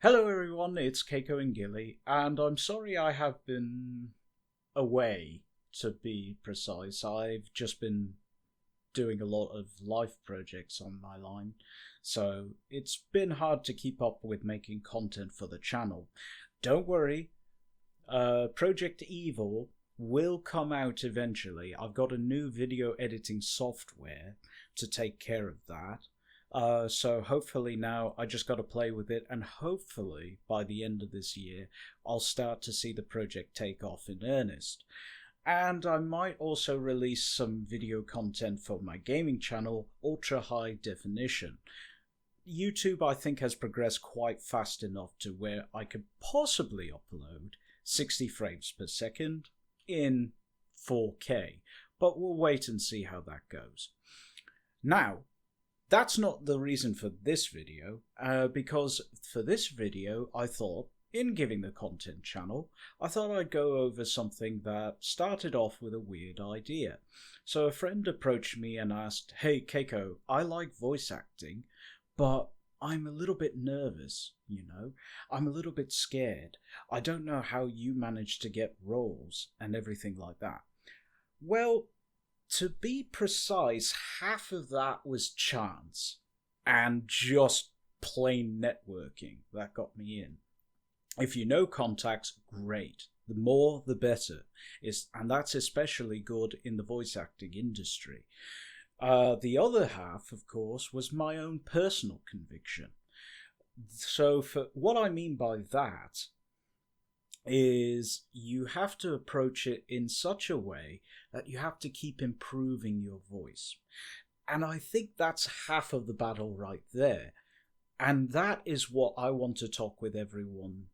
Hello everyone, it's keikoandgilly, and I'm sorry I have been away, to be precise. I've just been doing a lot of life projects on my line, so it's been hard to keep up with making content for the channel. Don't worry, Project Evil will come out eventually. I've got a new video editing software to take care of that. So hopefully now I just got to play with it, and hopefully by the end of this year I'll start to see the project take off in earnest. And I might also release some video content for my gaming channel, ultra high definition. YouTube I think has progressed quite fast enough to where I could possibly upload 60 frames per second in 4K, but we'll wait and see how that goes. Now, that's not the reason for this video, because for this video I thought, in giving the content channel, I thought I'd go over something that started off with a weird idea. So a friend approached me and asked, "Hey Keiko, I like voice acting, but I'm a little bit nervous, I'm a little bit scared. I don't know how you manage to get roles and everything like that." Well, to be precise, half of that was chance and just plain networking that got me in. If you know contacts, great. The more, the better. And that's especially good in the voice acting industry. The other half, of course, was my own personal conviction. So for what I mean by that is you have to approach it in such a way that you have to keep improving your voice. And I think that's half of the battle right there. And that is what I want to talk with everyone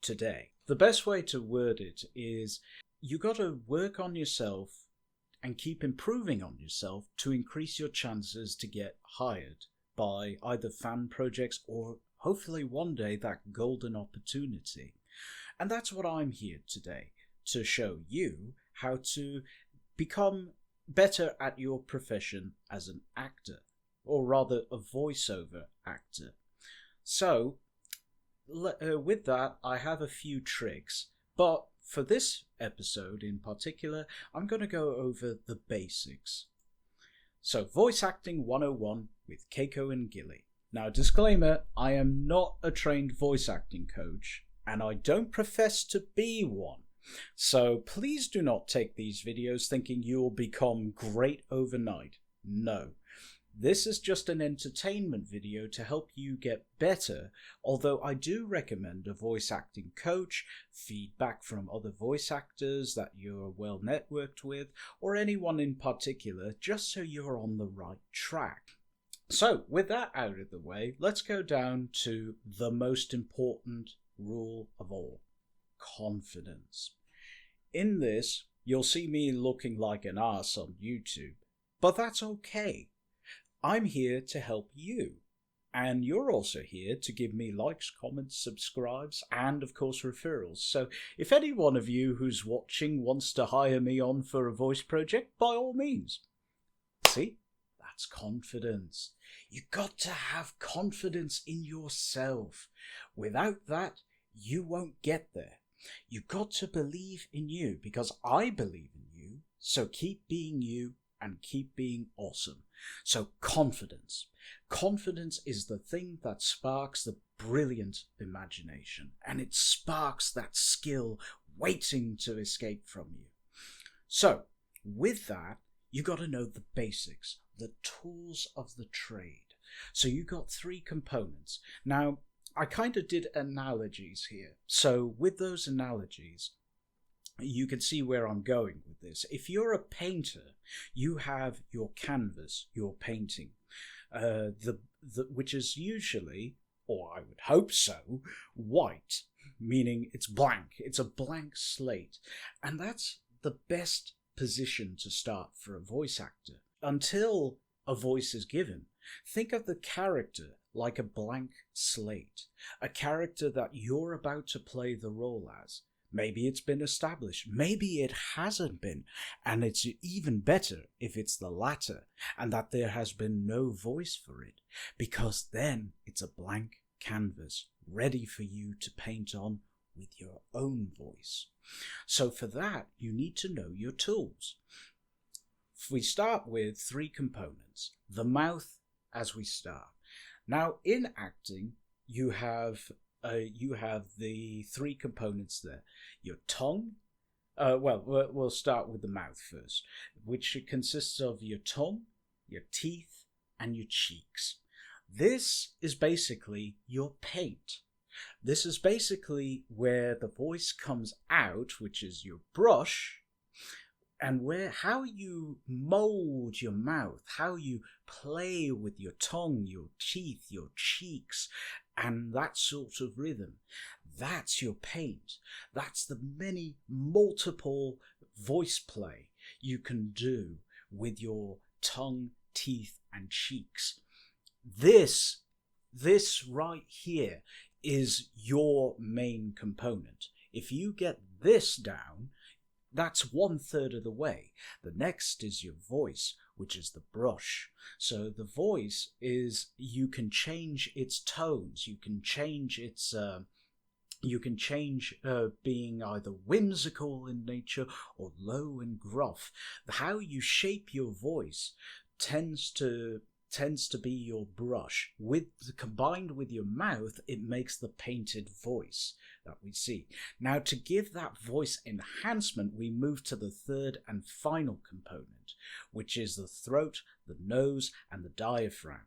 today. The best way to word it is you got to work on yourself and keep improving on yourself to increase your chances to get hired by either fan projects or hopefully one day that golden opportunity. And that's what I'm here today, to show you how to become better at your profession as an actor, or rather a voiceover actor. So, with that, I have a few tricks, but for this episode in particular, I'm going to go over the basics. So, Voice Acting 101 with keikoandgilly. Now, disclaimer, I am not a trained voice acting coach, and I don't profess to be one. So please do not take these videos thinking you'll become great overnight. No. This is just an entertainment video to help you get better, although I do recommend a voice acting coach, feedback from other voice actors that you're well networked with, or anyone in particular, just so you're on the right track. So with that out of the way, let's go down to the most important rule of all: confidence. In this, you'll see me looking like an arse on YouTube, but that's okay. I'm here to help you, and you're also here to give me likes, comments, subscribes, and of course referrals. So if any one of you who's watching wants to hire me on for a voice project, by all means. See? That's confidence. You got to have confidence in yourself. Without that, you won't get there. You got to believe in you, because I believe in you. So keep being you and keep being awesome. So confidence. Confidence is the thing that sparks the brilliant imagination, and it sparks that skill waiting to escape from you. So with that, you got to know the basics, the tools of the trade. So you got three components. Now, I kind of did analogies here. So with those analogies, you can see where I'm going with this. If you're a painter, you have your canvas, your painting, which is usually, or I would hope so, white, meaning it's blank. It's a blank slate. And that's the best position to start for a voice actor. Until a voice is given, think of the character like a blank slate, a character that you're about to play the role as. Maybe it's been established, maybe it hasn't been, and it's even better if it's the latter, and that there has been no voice for it, because then it's a blank canvas ready for you to paint on with your own voice. So for that, you need to know your tools. We start with 3 components. The mouth as we start. Now in acting, you have the 3 components there. Your tongue. We'll start with the mouth first, which consists of your tongue, your teeth, and your cheeks. This is basically your paint. This is basically where the voice comes out, which is your brush, and how you mold your mouth, how you play with your tongue, your teeth, your cheeks, and that sort of rhythm. That's your paint. That's the many multiple voice play you can do with your tongue, teeth, and cheeks. This right here is your main component. If you get this down, that's 1/3 of the way. The next is your voice, which is the brush. So the voice is, you can change its tones, you can change its being either whimsical in nature or low and gruff. How you shape your voice tends to be your brush. Combined with your mouth, it makes the painted voice that we see. Now, to give that voice enhancement, we move to the 3rd and final component, which is the throat, the nose, and the diaphragm.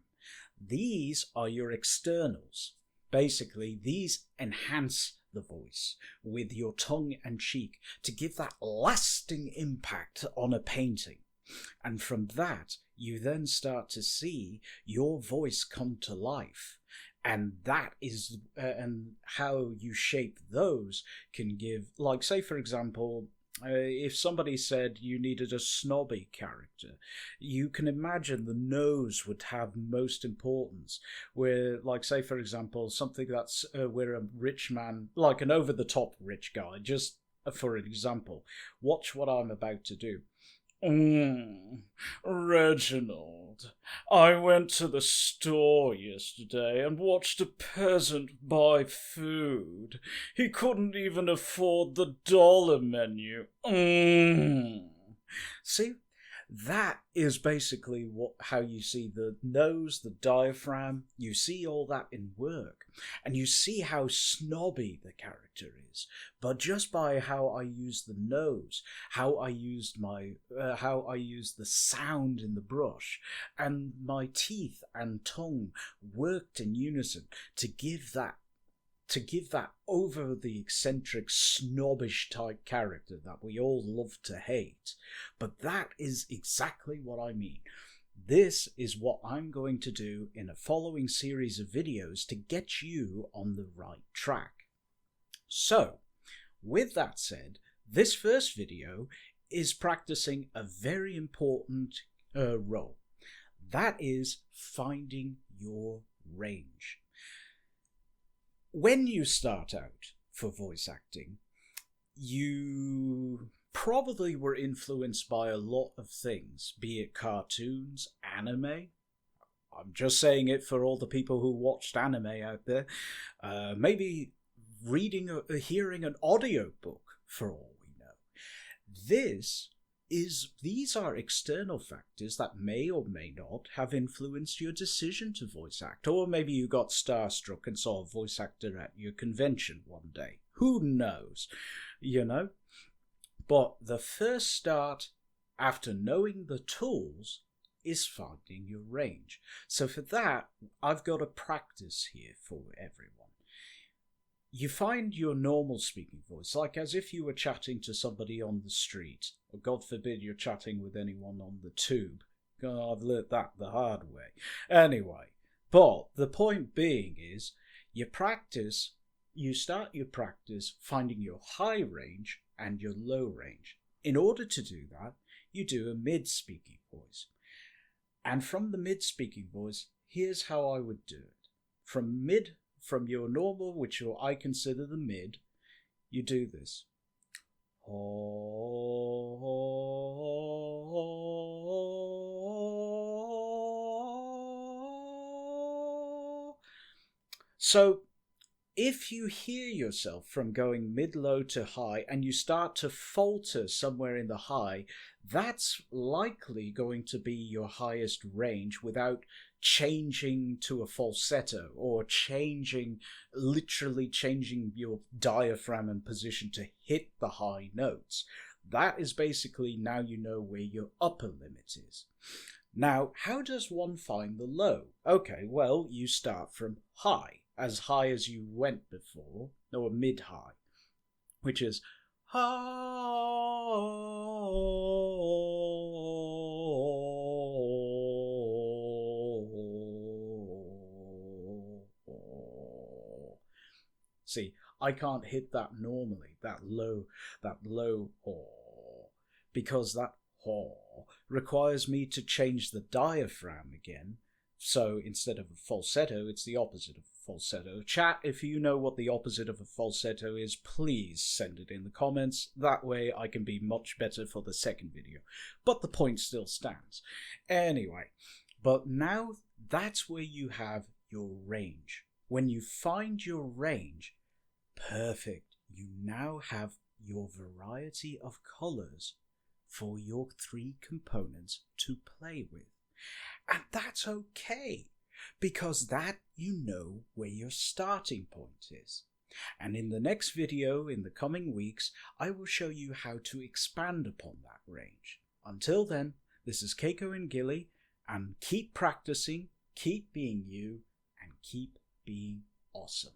These are your externals. Basically, these enhance the voice with your tongue and cheek to give that lasting impact on a painting. And from that, you then start to see your voice come to life. And that is, and how you shape those can give, like, say, for example, if somebody said you needed a snobby character, you can imagine the nose would have most importance. Where, like, say, for example, something that's where a rich man, like an over-the-top rich guy, just for an example, watch what I'm about to do. Reginald, I went to the store yesterday and watched a peasant buy food. He couldn't even afford the dollar menu. See? That is basically how you see the nose, the diaphragm. You see all that in work, and you see how snobby the character is. But just by how I use the nose, how I used the sound in the brush, and my teeth and tongue worked in unison to give that over the eccentric, snobbish type character that we all love to hate. But that is exactly what I mean. This is what I'm going to do in a following series of videos to get you on the right track. So, with that said, this first video is practicing a very important role. That is finding your range. When you start out for voice acting, you probably were influenced by a lot of things, be it cartoons, anime. I'm just saying it for all the people who watched anime out there. Maybe reading or hearing an audiobook, for all we know. These are external factors that may or may not have influenced your decision to voice act. Or maybe you got starstruck and saw a voice actor at your convention one day. Who knows? You know? But the first start, after knowing the tools, is finding your range. So for that, I've got a practice here for everyone. You find your normal speaking voice, like as if you were chatting to somebody on the street, or God forbid you're chatting with anyone on the tube. Oh, I've learnt that the hard way. Anyway, but the point being is, you start your practice finding your high range and your low range. In order to do that, you do a mid-speaking voice. And from the mid-speaking voice, here's how I would do it. From your normal, which I consider the mid, you do this. So if you hear yourself from going mid-low to high and you start to falter somewhere in the high, that's likely going to be your highest range without changing to a falsetto or literally changing your diaphragm and position to hit the high notes. That is basically, now you know where your upper limit is. Now, how does one find the low? Okay, well, you start from high as you went before, or mid-high, which is ha. See, I can't hit that normally, that low because that requires me to change the diaphragm again. So instead of a falsetto, it's the opposite of a falsetto. Chat, if you know what the opposite of a falsetto is, please send it in the comments. That way I can be much better for the second video. But the point still stands. Anyway, but now that's where you have your range. When you find your range, perfect. You now have your variety of colors for your 3 components to play with. And that's okay, because that you know where your starting point is. And in the next video, in the coming weeks, I will show you how to expand upon that range. Until then, this is keikoandgilly, and keep practicing, keep being you, and keep being awesome.